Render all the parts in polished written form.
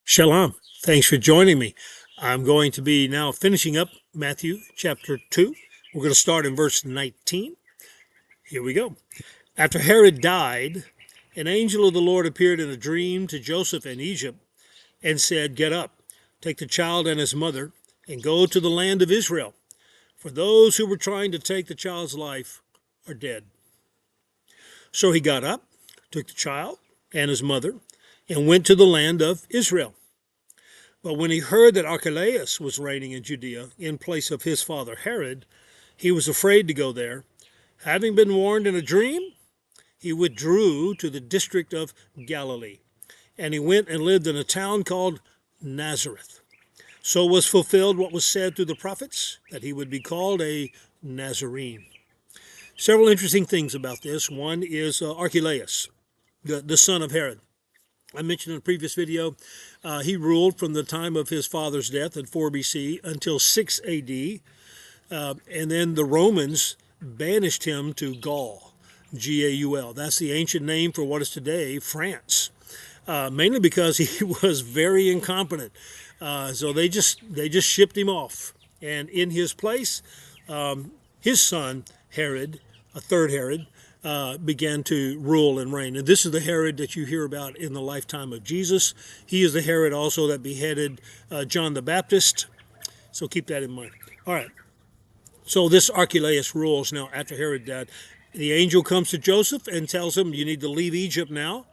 Shalom. Thanks for joining me. I'm going to be now finishing up Matthew chapter 2. We're going to start in verse 19. Here we go. After Herod died, an angel of the Lord appeared in a dream to Joseph in Egypt and said, "Get up, take the child and his mother, and go to the land of Israel, for those who were trying to take the child's life are dead." So he got up, took the child and his mother, and went to the land of Israel. But when he heard that Archelaus was reigning in Judea in place of his father Herod, he was afraid to go there. Having been warned in a dream, he withdrew to the district of Galilee, and he went and lived in a town called Nazareth. So was fulfilled what was said through the prophets, that he would be called a Nazarene. Several interesting things about this. One is Archelaus, the son of Herod. I mentioned in a previous video, he ruled from the time of his father's death in 4 BC until 6 AD, and then the Romans banished him to Gaul, Gaul. That's the ancient name for what is today France, mainly because he was very incompetent. So they just shipped him off, and in his place, his son Herod, a third Herod, began to rule and reign. And this is the Herod that you hear about in the lifetime of Jesus. He is the Herod also that beheaded John the Baptist. So keep that in mind. All right. So this Archelaus rules now after Herod died. The angel comes to Joseph and tells him, you need to leave Egypt now.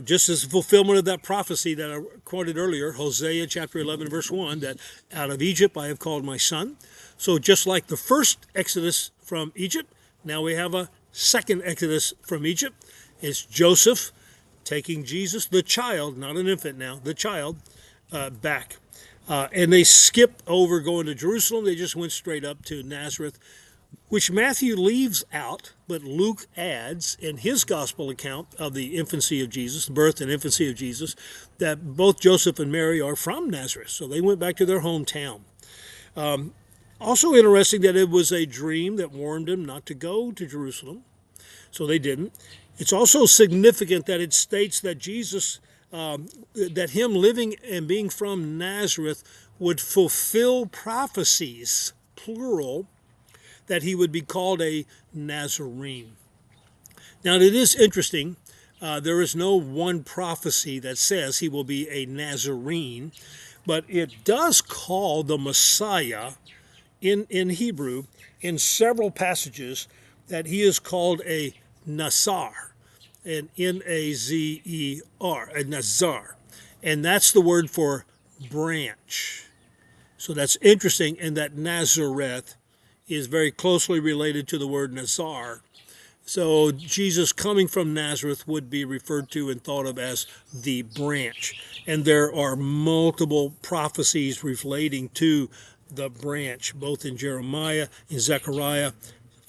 Just as a fulfillment of that prophecy that I quoted earlier, Hosea chapter 11, verse 1, that out of Egypt I have called my son. So just like the first exodus from Egypt, now we have a second exodus from Egypt. It's Joseph taking Jesus, the child, not an infant now, the child, back. And they skipped over going to Jerusalem. They just went straight up to Nazareth, which Matthew leaves out, but Luke adds in his gospel account of the infancy of Jesus, the birth and infancy of Jesus, that both Joseph and Mary are from Nazareth. So they went back to their hometown. Also interesting that it was a dream that warned them not to go to Jerusalem, so they didn't. It's also significant that it states that Jesus, that him living and being from Nazareth would fulfill prophecies, plural, that he would be called a Nazarene. Now it is interesting, there is no one prophecy that says he will be a Nazarene, but it does call the Messiah in Hebrew, in several passages, that he is called a Nazar, an N-A-Z-E-R, a Nazar. And that's the word for branch. So that's interesting, and that Nazareth is very closely related to the word Nazar. So Jesus coming from Nazareth would be referred to and thought of as the branch. And there are multiple prophecies relating to the branch, both in Jeremiah, in Zechariah,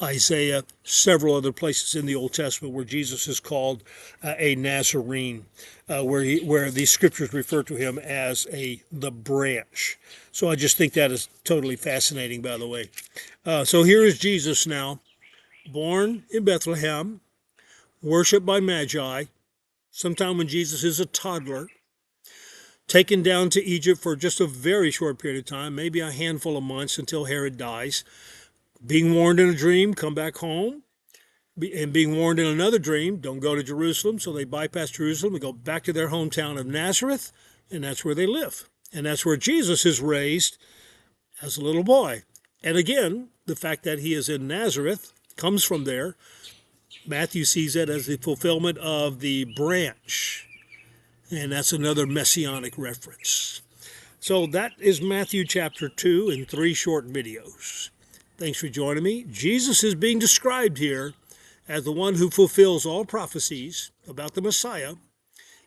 Isaiah, several other places in the Old Testament where Jesus is called a Nazarene, where these scriptures refer to him as the branch. So I just think that is totally fascinating, by the way. So here is Jesus now, born in Bethlehem, worshipped by Magi, sometime when Jesus is a toddler, taken down to Egypt for just a very short period of time, maybe a handful of months until Herod dies, being warned in a dream, come back home, and being warned in another dream, don't go to Jerusalem. So they bypass Jerusalem and go back to their hometown of Nazareth, and that's where they live. And that's where Jesus is raised as a little boy. And again, the fact that he is in Nazareth comes from there. Matthew sees that as the fulfillment of the branch. And that's another messianic reference. So that is Matthew chapter 2 in 3 short videos. Thanks for joining me. Jesus is being described here as the one who fulfills all prophecies about the Messiah,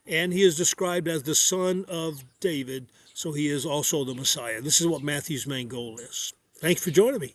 and he is described as the son of David, so he is also the Messiah. This is what Matthew's main goal is. Thanks for joining me.